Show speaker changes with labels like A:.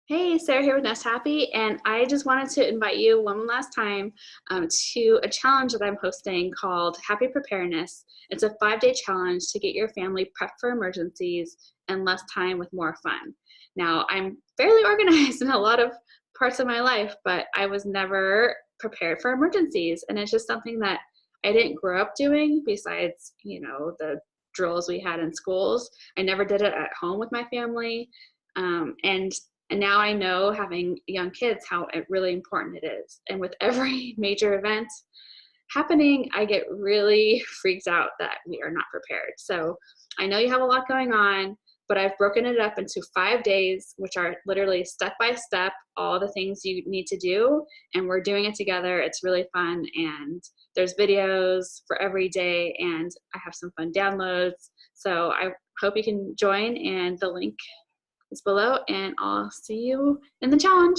A: Hey, Sarah here with Nest Happy, and I just wanted to invite you one last time to a challenge that I'm hosting called Happy Preparedness. It's a 5-day challenge to get your family prepped for emergencies and less time with more fun. Now, I'm fairly organized in a lot of parts of my life, but I was never prepared for emergencies, and it's just something that I didn't grow up doing besides, the drills we had in schools. I never did it at home with my family. And now I know, having young kids, how really important it is. And with every major event happening, I get really freaked out that we are not prepared. So I know you have a lot going on, but I've broken it up into 5 days, which are literally step by step, all the things you need to do. And we're doing it together. It's really fun. And there's videos for every day. And I have some fun downloads. So I hope you can join. And the link is below, and I'll see you in the challenge.